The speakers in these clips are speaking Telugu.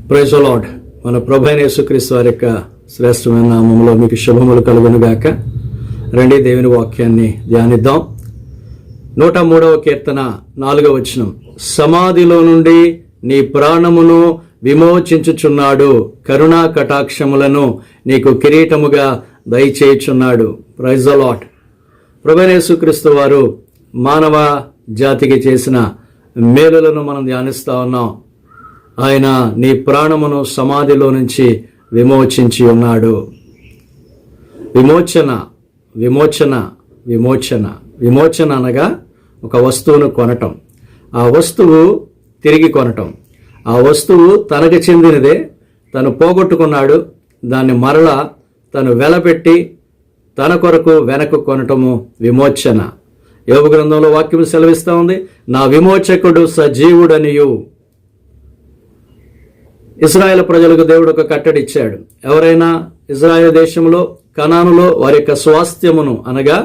Praise the lord. మన ప్రభువైన యేసుక్రీస్తు వారి యొక్క శ్రేష్టమైన నామములో మీకు శుభములు కలుగును గాక. రండి దేవుని వాక్యాన్ని ధ్యానిద్దాం. 103వ కీర్తన 4వ వచనం. సమాధిలో నుండి నీ ప్రాణమును విమోచించుచున్నాడు, కరుణా కటాక్షములను నీకు కిరీటముగా దయచేయుచున్నాడు. Praise the Lord. ప్రభువైన యేసుక్రీస్తు వారు మానవ జాతికి చేసిన మేలులను మనం ధ్యానిస్తా ఉన్నాం. ఆయన నీ ప్రాణమును సమాధిలో నుంచి విమోచించి ఉన్నాడు. విమోచన విమోచన విమోచన విమోచన అనగా ఒక వస్తువును కొనటం, ఆ వస్తువు తిరిగి కొనటం. ఆ వస్తువు తనకు చెందినదే, తను పోగొట్టుకున్నాడు, దాన్ని మరలా తను వెలపెట్టి తన కొరకు వెనక్కు కొనటము విమోచన. యోబు గ్రంథంలో వాక్యం సెలవిస్తూ ఉంది, నా విమోచకుడు సజీవుడనియు. ఇశ్రాయేలు ప్రజలకు దేవుడు ఒక కట్టడి ఇచ్చాడు. ఎవరైనా ఇశ్రాయేలు దేశంలో కనానులో వారి యొక్క స్వాస్థ్యమును అనగా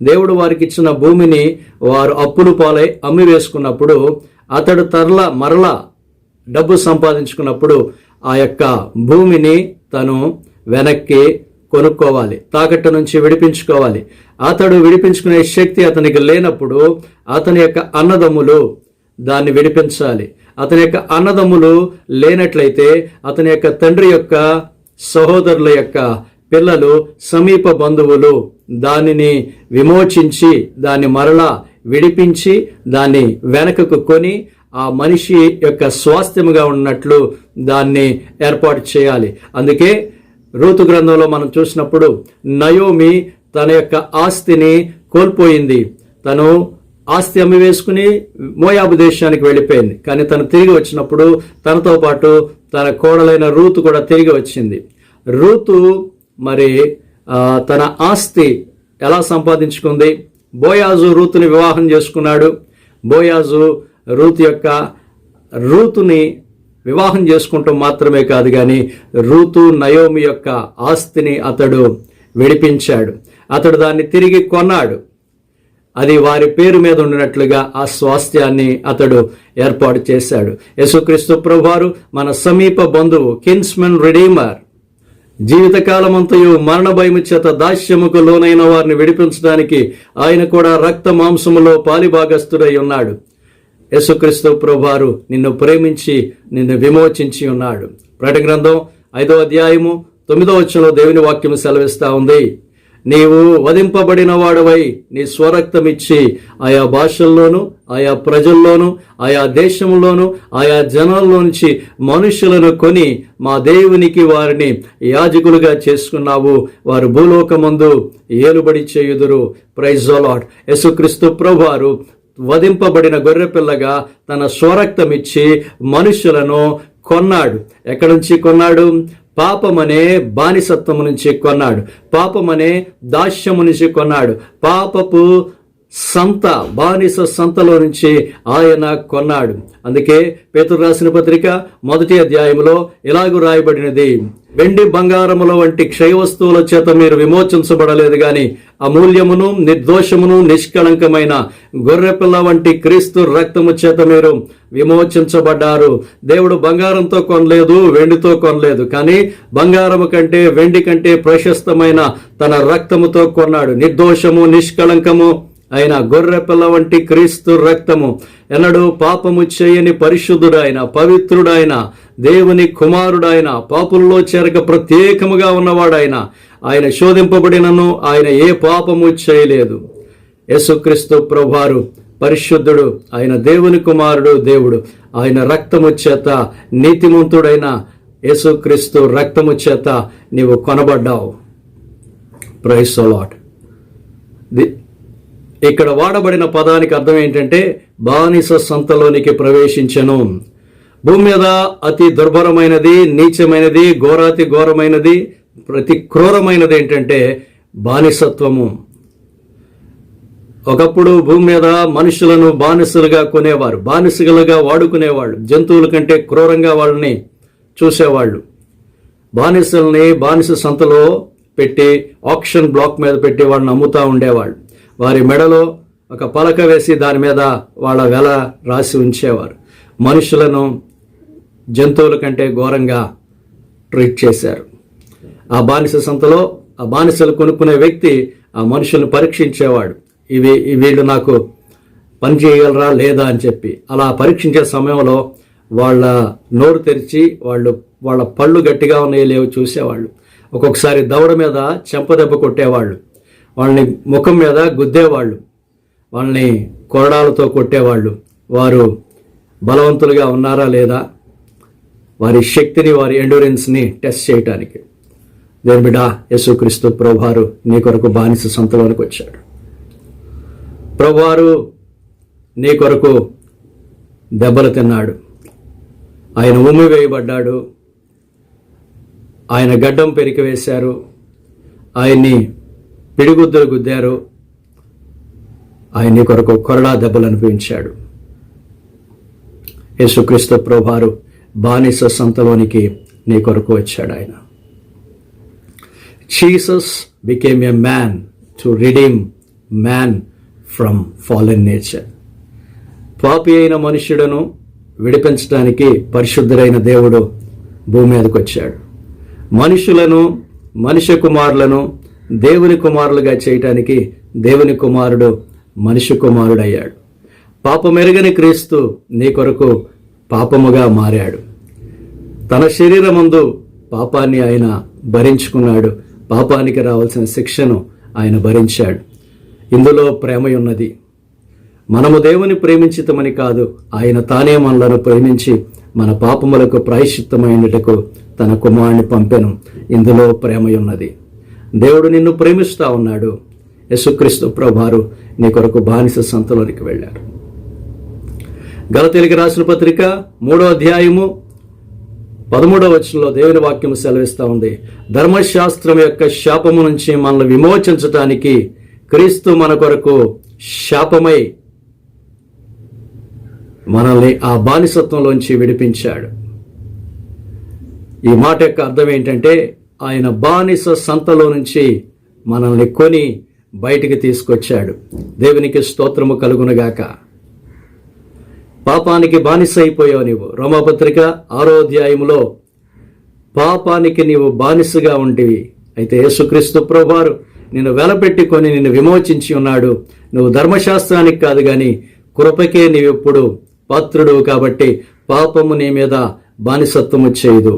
దేవుడు వారికి ఇచ్చిన భూమిని వారు అప్పులు పాలై అమ్మి వేసుకున్నప్పుడు, అతడు మరలా డబ్బు సంపాదించుకున్నప్పుడు ఆ యొక్క భూమిని తను వెనక్కి కొనుక్కోవాలి, తాకట్టు నుంచి విడిపించుకోవాలి. అతడు విడిపించుకునే శక్తి అతనికి లేనప్పుడు అతని యొక్క అన్నదమ్ములు దాన్ని విడిపించాలి. అతని యొక్క అన్నదమ్ములు లేనట్లయితే అతని యొక్క తండ్రి యొక్క సహోదరుల యొక్క పిల్లలు, సమీప బంధువులు దానిని విమోచించి దాన్ని మరలా విడిపించి దాన్ని వెనకకు కొని ఆ మనిషి యొక్క స్వాస్థ్యముగా ఉన్నట్లు దాన్ని ఏర్పాటు చేయాలి. అందుకే రూతు గ్రంథంలో మనం చూసినప్పుడు నయోమి తన యొక్క ఆస్తిని కోల్పోయింది. తను ఆస్తి అమ్మి వేసుకుని మోయాబు దేశానికి వెళ్ళిపోయింది. కానీ తను తిరిగి వచ్చినప్పుడు తనతో పాటు తన కోడలైన రూతు కూడా తిరిగి వచ్చింది. రూతు మరి తన ఆస్తి ఎలా సంపాదించుకుంది? బోయాజు రూతుని వివాహం చేసుకున్నాడు. బోయాజు రూతుని వివాహం చేసుకుంటాం మాత్రమే కాదు, కానీ రూతు నయోమి యొక్క ఆస్తిని అతడు విడిపించాడు. అతడు దాన్ని తిరిగి కొన్నాడు. అది వారి పేరు మీద ఉండినట్లుగా ఆ స్వాస్థ్యాన్ని అతడు ఏర్పాటు చేశాడు. యేసుక్రీస్తు ప్రభువారు మన సమీప బంధువు, కిన్స్మన్ రిడీమర్. జీవితకాలమంతయు మరణ భయము చేత దాస్యముకు లోనైన వారిని విడిపించడానికి ఆయన కూడా రక్త మాంసములో పాలిభాగస్తుడై ఉన్నాడు. యేసుక్రీస్తు ప్రభువారు నిన్ను ప్రేమించి నిన్ను విమోచించి ఉన్నాడు. ప్రకటన గ్రంథం 5వ అధ్యాయము 9వ వచనంలో దేవుని వాక్యం సెలవిస్తా ఉంది, నీవు వధింపబడిన వాడవై నీ స్వరక్తమిచ్చి ఆయా భాషల్లోనూ ఆయా ప్రజల్లోనూ ఆయా దేశంలోనూ ఆయా జనాల్లో నుంచి మనుషులను కొని మా దేవునికి వారిని యాజకులుగా చేసుకున్నావు. వారు భూలోకమందు ఏలుబడి చేయుదురు. Praise the lord. యేసుక్రీస్తు ప్రభువారు వధింపబడిన గొర్రెపిల్లగా తన స్వరక్తమిచ్చి మనుషులను కొన్నాడు. ఎక్కడి నుంచి కొన్నాడు? పాపమనే బానిసత్వము నుంచి కొన్నాడు. పాపమనే దాస్యము నుంచి కొన్నాడు. పాపపు బానిస సంతలో నుంచి ఆయన కొన్నాడు. అందుకే పేతురు రాసిన పత్రిక 1వ అధ్యాయంలో ఇలాగూ రాయబడినది, వెండి బంగారముల వంటి క్షయ వస్తువుల చేత మీరు విమోచించబడలేదు గాని అమూల్యమును నిర్దోషమును నిష్కళంకమైన గొర్రెపిల్ల వంటి క్రీస్తు రక్తము చేత మీరు విమోచించబడ్డారు. దేవుడు బంగారంతో కొనలేదు, వెండితో కొనలేదు, కానీ బంగారము కంటే వెండి కంటే ప్రశస్తమైన తన రక్తముతో కొన్నాడు. నిర్దోషము నిష్కళంకము ఆయన గొర్రెపిల్ల వంటి క్రీస్తు రక్తము. ఎన్నడూ పాపము చేయని పరిశుద్ధుడైన పవిత్రుడైన దేవుని కుమారుడైన పాపుల్లో చేరక ప్రత్యేకముగా ఉన్నవాడైన ఆయన శోధింపబడినను ఆయన ఏ పాపము చేయలేదు. యేసుక్రీస్తు ప్రభువారు పరిశుద్ధుడు, ఆయన దేవుని కుమారుడు, దేవుడు. ఆయన రక్తము చేత నీతిమంతుడైన యేసుక్రీస్తు రక్తము చేత నీవు కొనబడ్డావు. Praise the lord. ఇక్కడ వాడబడిన పదానికి అర్థం ఏంటంటే బానిస సంతలోనికి ప్రవేశించెను. భూమి మీద అతి దుర్భరమైనది, నీచమైనది, ఘోరాతి ఘోరమైనది, ప్రతి క్రూరమైనది ఏంటంటే బానిసత్వము. ఒకప్పుడు భూమి మీద మనుషులను బానిసలుగా కొనేవారు, బానిసలుగా వాడుకునేవాళ్ళు. జంతువుల కంటే క్రూరంగా వాళ్ళని చూసేవాళ్ళు. బానిసల్ని బానిస సంతలో పెట్టి ఆక్షన్ బ్లాక్ మీద పెట్టి వాళ్ళని అమ్ముతూ ఉండేవాళ్ళు. వారి మెడలో ఒక పలక వేసి దాని మీద వాళ్ళ వెల రాసి ఉంచేవారు. మనుషులను జంతువుల కంటే ఘోరంగా ట్రీట్ చేశారు. ఆ బానిస సంతలో ఆ బానిసలు కొనుక్కునే వ్యక్తి ఆ మనుషులను పరీక్షించేవాడు. వీళ్ళు నాకు పని చేయగలరా లేదా అని చెప్పి. అలా పరీక్షించే సమయంలో వాళ్ళ నోరు తెరిచి వాళ్ళ పళ్ళు గట్టిగా ఉన్నాయో లేవో చూసేవాళ్ళు. ఒక్కొక్కసారి దవడ మీద చెంపదెబ్బ కొట్టేవాళ్ళు, వాళ్ళని ముఖం మీద గుద్దేవాళ్ళు, వాళ్ళని కొరడాలతో కొట్టేవాళ్ళు. వారు బలవంతులుగా ఉన్నారా లేదా, వారి శక్తిని, వారి ఎండ్యూరెన్స్ని టెస్ట్ చేయటానికి. దేవుని బిడ్డ, యేసుక్రీస్తు ప్రభువారు నీ కొరకు బానిస సంతలోనికి వచ్చాడు. ప్రభువారు నీ కొరకు దెబ్బలు తిన్నాడు. ఆయన ఉమ్మి వేయబడ్డాడు. ఆయన గడ్డం పెరికి వేశారు. ఆయన్ని పిడిగుద్దులు గుద్దారు. ఆయన నీ కొరకు కొరడా దెబ్బలు అనిపించాడు. యేసుక్రీస్తు ప్రభువారు బానిస సంతలోనికి నీ కొరకు వచ్చాడు. ఆయన Jesus became a man to redeem man from fallen nature. పాపి అయిన మనుష్యుడను విడిపించడానికి పరిశుద్ధుడైన దేవుడు భూమి మీదకి వచ్చాడు. మనుషులను, మనుష్య కుమారులను దేవుని కుమారులుగా చేయటానికి దేవుని కుమారుడు మనుష్య కుమారుడయ్యాడు. పాపమెరుగని క్రీస్తు నీ కొరకు పాపముగా మారాడు. తన శరీరమందు పాపాన్ని ఆయన భరించుకున్నాడు. పాపానికి రావాల్సిన శిక్షను ఆయన భరించాడు. ఇందులో ప్రేమ ఉన్నది. మనము దేవుని ప్రేమించితమని కాదు, ఆయన తానే మనలను ప్రేమించి మన పాపములకు ప్రాయశ్చిత్తమైనటకు తన కుమారుని పంపెను. ఇందులో ప్రేమ ఉన్నది. దేవుడు నిన్ను ప్రేమిస్తా ఉన్నాడు. యేసుక్రీస్తు ప్రభువారు నీ కొరకు బానిస సంతలోనికి వెళ్ళారు. గలతీయులకు రాసిన పత్రిక 3వ అధ్యాయము 13వ వచనంలో దేవుని వాక్యం సెలవిస్తూ ఉంది. ధర్మశాస్త్రం యొక్క శాపము నుంచి మనల్ని విమోచించటానికి క్రీస్తు మన కొరకు శాపమై మనల్ని ఆ బానిసత్వంలోంచి విడిపించాడు. ఈ మాట యొక్క అర్థం ఏంటంటే, ఆయన బానిస సంతలో నుంచి మనల్ని కొని బయటికి తీసుకొచ్చాడు. దేవునికి స్తోత్రము కలుగునుగాక. పాపానికి బానిస అయిపోయావు నీవు. రోమాపత్రిక 6వ అధ్యాయములో పాపానికి నీవు బానిసగా ఉంటివి. అయితే యేసుక్రీస్తు ప్రభువారు నిన్ను వెలపెట్టుకొని నిన్ను విమోచించి ఉన్నాడు. నువ్వు ధర్మశాస్త్రానికి కాదు కానీ కృపకే నీవెప్పుడు పాత్రుడు. కాబట్టి పాపము నీ మీద బానిసత్వము చేయదు.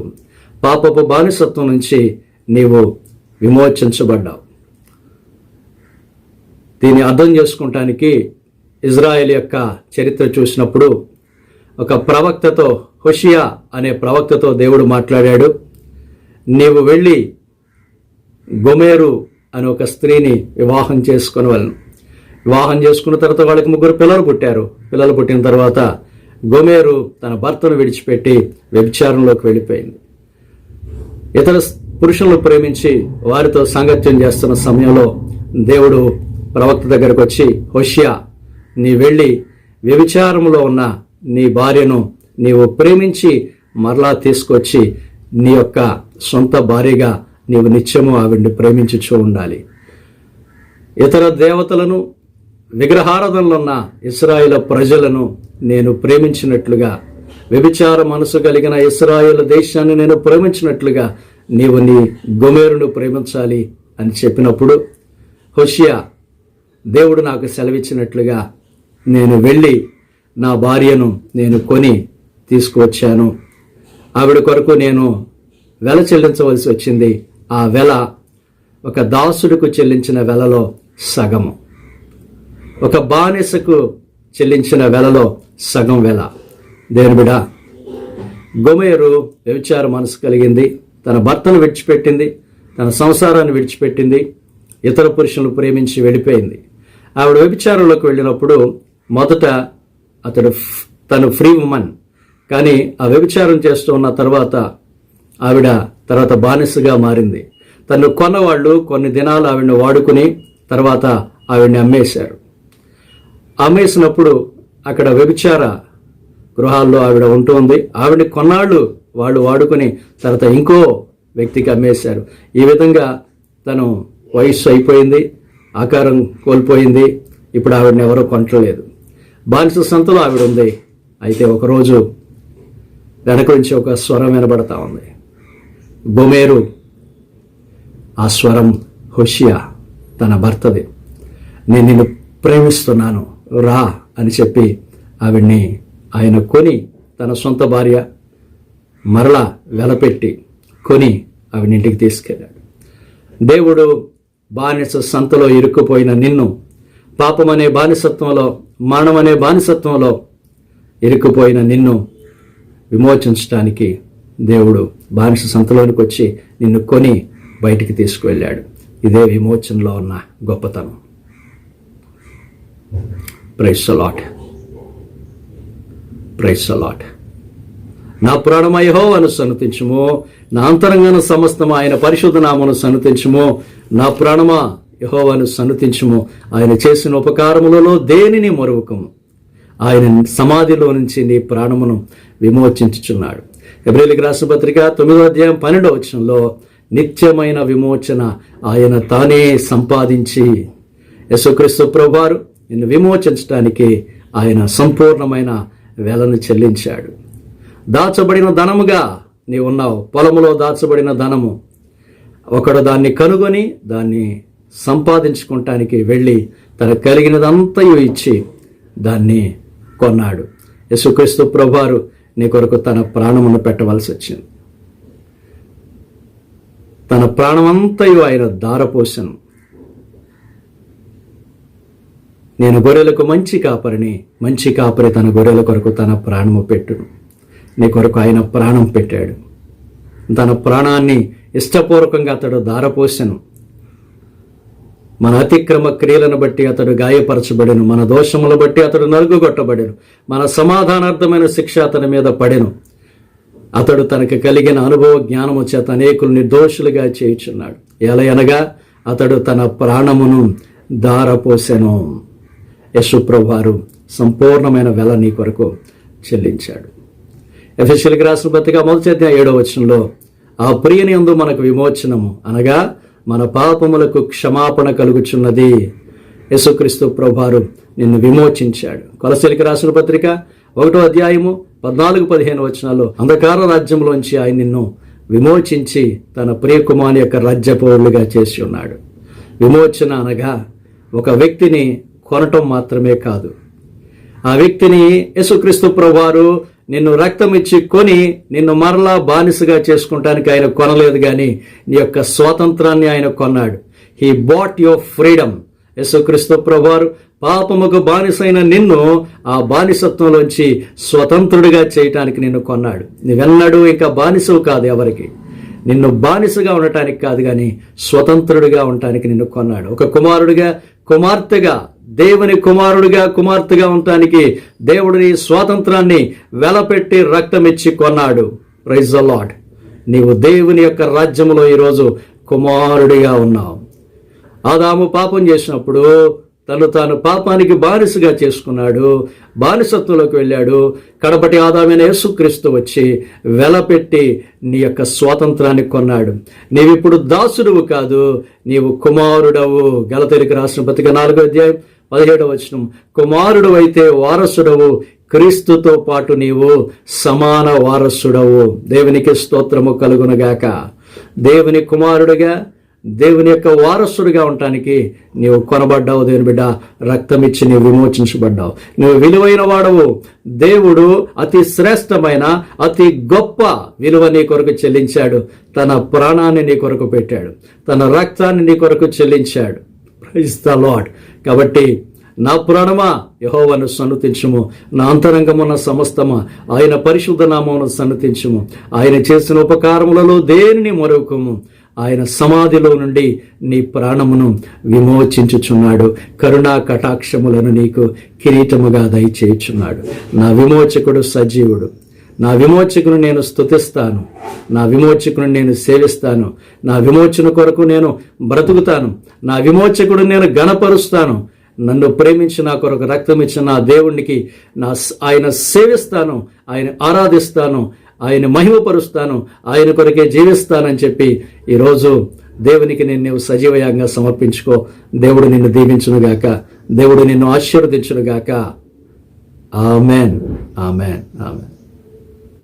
పాపపు బానిసత్వం నుంచి నీవు విమోచించబడ్డావు. దీన్ని అర్థం చేసుకుంటానికి ఇజ్రాయెల్ యొక్క చరిత్ర చూసినప్పుడు ఒక ప్రవక్తతో, హోషియా అనే ప్రవక్తతో దేవుడు మాట్లాడాడు. నీవు వెళ్ళి గోమెరు అనే ఒక స్త్రీని వివాహం చేసుకొనవలను. వివాహం చేసుకున్న తర్వాత వాళ్ళకి 3 పిల్లలు పుట్టారు. పిల్లలు పుట్టిన తర్వాత గోమెరు తన భర్తను విడిచిపెట్టి వ్యభిచారంలోకి వెళ్ళిపోయింది. ఇతర పురుషులను ప్రేమించి వారితో సాంగత్యం చేస్తున్న సమయంలో దేవుడు ప్రవక్త దగ్గరకు వచ్చి, హోషియా, నీ వెళ్ళి వ్యభిచారంలో ఉన్న నీ భార్యను నీవు ప్రేమించి మరలా తీసుకొచ్చి నీ యొక్క సొంత భార్యగా నీవు నిత్యము ఆవిడ్ని ప్రేమించుచూ ఉండాలి. ఇతర దేవతలను, విగ్రహారాధనలో ఉన్న ఇశ్రాయేలు ప్రజలను నేను ప్రేమించినట్లుగా, వ్యభిచార మనసు కలిగిన ఇశ్రాయేలు దేశాన్ని నేను ప్రేమించినట్లుగా నీవు నీ గోమెరును ప్రేమించాలి అని చెప్పినప్పుడు, హోషియా, దేవుడు నాకు సెలవిచ్చినట్లుగా నేను వెళ్ళి నా భార్యను నేను కొని తీసుకువచ్చాను. ఆవిడ కొరకు నేను వెల చెల్లించవలసి వచ్చింది. ఆ వెల ఒక దాసుడికి చెల్లించిన వెలలో సగము, ఒక బానిసకు చెల్లించిన వెలలో సగం వెల. దేవుని బిడ్డ, గోమెరు వ్యభిచార మనసు కలిగింది. తన భర్తను విడిచిపెట్టింది, తన సంసారాన్ని విడిచిపెట్టింది, ఇతర పురుషులను ప్రేమించి వెళ్ళిపోయింది. ఆవిడ వ్యభిచారంలోకి వెళ్ళినప్పుడు మొదట తను ఫ్రీ ఉమెన్, కానీ ఆ వ్యభిచారం చేస్తూ ఉన్న తర్వాత ఆవిడ తర్వాత బానిసగా మారింది. తను కొన్నవాళ్ళు కొన్ని దినాలు ఆవిడని వాడుకుని తర్వాత ఆవిడని అమ్మేశారు. అమ్మేసినప్పుడు అక్కడ వ్యభిచార గృహాల్లో ఆవిడ ఉంటుంది. ఆవిడని కొన్నాళ్ళు వాళ్ళు వాడుకుని తర్వాత ఇంకో వ్యక్తికి అమ్మేశారు. ఈ విధంగా తను వయస్సు అయిపోయింది, ఆకారం కోల్పోయింది. ఇప్పుడు ఆవిడని ఎవరో కొనట్లేదు. బానిస సంతలో ఆవిడ ఉంది. అయితే ఒకరోజు వెనక నుంచి ఒక స్వరం వినబడతా ఉంది. గోమెరు, ఆ స్వరం హోషియా తన భర్తది. నేను నిన్ను ప్రేమిస్తున్నాను, రా అని చెప్పి ఆవిడ్ని ఆయన కొని, తన సొంత భార్య మరలా వెలపెట్టి కొని ఆవిడ ఇంటికి తీసుకెళ్ళాడు. దేవుడు బానిస సంతలో ఇరుక్కుపోయిన నిన్ను, పాపం అనే బానిసత్వంలో, మరణం అనే బానిసత్వంలో ఇరుక్కుపోయిన నిన్ను విమోచించడానికి దేవుడు బానిస సంతలోనికి వచ్చి నిన్ను కొని బయటికి తీసుకువెళ్ళాడు. ఇదే విమోచనలో ఉన్న గొప్పతనం. Praise the lord, praise the lord. నా ప్రాణమా యెహోవాను సన్నుతించుము, నా అంతరంగన సమస్తము ఆయన పరిశుద్ధ నామమును సన్నుతించుము. నా ప్రాణమా యెహోవాను సన్నుతించుము, ఆయన చేసిన ఉపకారములలో దేనిని మరువకము. ఆయన సమాధిలో నుంచి నీ ప్రాణమును విమోచించుచున్నాడు. హెబ్రీయులకు రాసిన పత్రిక 9వ అధ్యాయం 12వ వచనంలో నిత్యమైన విమోచన ఆయన తానే సంపాదించి, యేసుక్రీస్తు ప్రభువారు నిన్ను విమోచించడానికి ఆయన సంపూర్ణమైన వెలను చెల్లించాడు. దాచబడిన ధనముగా నీవు ఉన్నావు. పొలములో దాచబడిన ధనము, ఒకడు దాన్ని కనుగొని దాన్ని సంపాదించుకుంటానికి వెళ్ళి తనకు కలిగినదంతయు ఇచ్చి దాన్ని కొన్నాడు. యేసుక్రీస్తు ప్రభువారు నీ కొరకు తన ప్రాణమును పెట్టవలసి వచ్చింది. తన ప్రాణమంతయు ఆయన ధారపోసెను. నేను గొర్రెలకు మంచి కాపరిని, మంచి కాపరి తన గొర్రెల కొరకు తన ప్రాణము పెట్టును. నీ కొరకు ఆయన ప్రాణం పెట్టాడు. తన ప్రాణాన్ని ఇష్టపూర్వకంగా అతడు ధారపోసెను. మన అతిక్రమ క్రియలను బట్టి అతడు గాయపరచబడెను, మన దోషముల బట్టి అతడు నలుగుగొట్టబడెను, మన సమాధానార్థమైన శిక్ష అతని మీద పడెను. అతడు తనకు కలిగిన అనుభవ జ్ఞానము చేత అనేకులు నిర్దోషులుగా చేయుచున్నాడు. ఎలయనగా అతడు తన ప్రాణమును ధారపోసెను. యేసు ప్రభువారు సంపూర్ణమైన వెల నీ కొరకు చెల్లించాడు. ఎఫెసీయులకు రాసిన పత్రిక 1వ అధ్యాయం 7వ వచనంలో ఆ ప్రియని యందు మనకు విమోచనము, అనగా మన పాపములకు క్షమాపణ కలుగుచున్నది. యేసుక్రీస్తు ప్రభువారు నిన్ను విమోచించాడు. కొలస్సీయులకు రాసిన పత్రిక 1వ అధ్యాయము 14-15 వచనాల్లో అంధకార రాజ్యంలోంచి ఆయన నిన్ను విమోచించి తన ప్రియ కుమారుని యొక్క రాజ్య పౌరులుగా చేసి ఉన్నాడు. విమోచన అనగా ఒక వ్యక్తిని కొనటం మాత్రమే కాదు. ఆ వ్యక్తిని యేసుక్రీస్తు ప్రభువారు నిన్ను రక్తం ఇచ్చి కొని నిన్ను మరలా బానిసగా చేసుకుంటానికి ఆయన కొనలేదు, కానీ నీ యొక్క స్వాతంత్రాన్ని ఆయన కొన్నాడు. He bought your freedom. యేసుక్రీస్తు ప్రభువారు పాపముకు బానిసైన నిన్ను ఆ బానిసత్వంలోంచి స్వతంత్రుడిగా చేయటానికి నిన్ను కొన్నాడు. నువ్వెన్నడూ ఇంకా బానిసవు కాదు ఎవరికి. నిన్ను బానిసగా ఉండటానికి కాదు, కానీ స్వతంత్రుడిగా ఉండటానికి నిన్ను కొన్నాడు. ఒక కుమారుడిగా, కుమార్తెగా, దేవుని కుమారుడిగా, కుమార్తెగా ఉండటానికి దేవుడిని స్వాతంత్రాన్ని వెలపెట్టి రక్తమిచ్చి కొన్నాడు. Praise the lord. నీవు దేవుని యొక్క రాజ్యంలో ఈరోజు కుమారుడిగా ఉన్నావు. ఆదాము పాపం చేసినప్పుడు తాను పాపానికి బానిసగా చేసుకున్నాడు, బానిసత్వంలోకి వెళ్ళాడు. కడపటి ఆదామైన యేసుక్రీస్తు వచ్చి వెలపెట్టి నీ యొక్క స్వాతంత్రాన్ని కొన్నాడు. నీవిప్పుడు దాసుడువు కాదు, నీవు కుమారుడవు. గలతీయులకు రాసిన పత్రిక 4వ అధ్యాయం 17వ వచనం, కుమారుడు అయితే వారసుడవు, క్రీస్తుతో పాటు నీవు సమాన వారసుడవు. దేవునికి స్తోత్రము కలుగునుగాక. దేవుని కుమారుడిగా, దేవుని యొక్క వారసుడిగా ఉండటానికి నీవు కొనబడ్డావు. దేవుని బిడ్డ, రక్తం ఇచ్చి నీవు విమోచించబడ్డావు. నువ్వు విలువైన వాడవు. దేవుడు అతి శ్రేష్టమైన, అతి గొప్ప విలువ నీ కొరకు చెల్లించాడు. తన ప్రాణాన్ని నీ కొరకు పెట్టాడు, తన రక్తాన్ని నీ కొరకు చెల్లించాడు. Praise the lord. కాబట్టి నా ప్రాణమా యెహోవాను సన్నుతించుము, నా అంతరంగమున్న సమస్తమా ఆయన పరిశుద్ధ నామమును సన్నుతించుము. ఆయన చేసిన ఉపకారములలో దేనిని మరొకము. ఆయన సమాధిలో నుండి నీ ప్రాణమును విమోచించుచున్నాడు. కరుణా కటాక్షములను నీకు కిరీటముగా దయచేయుచున్నాడు. నా విమోచకుడు సజీవుడు. నా విమోచకుని నేను స్తుతిస్తాను, నా విమోచకుని నేను సేవిస్తాను, నా విమోచన కొరకు నేను బ్రతుకుతాను, నా విమోచకుడు నేను గణపరుస్తాను. నన్ను ప్రేమించి నా కొరకు రక్తం ఇచ్చిన నా దేవునికి ఆయన సేవిస్తాను, ఆయన ఆరాధిస్తాను, ఆయన మహిమపరుస్తాను, ఆయన కొరకే జీవిస్తానని చెప్పి ఈరోజు దేవునికి నేను సజీవయంగా సమర్పించుకో. దేవుడు నిన్ను దీవించునుగాక, దేవుడు నిన్ను ఆశీర్వదించునుగాక. Amen, amen, amen.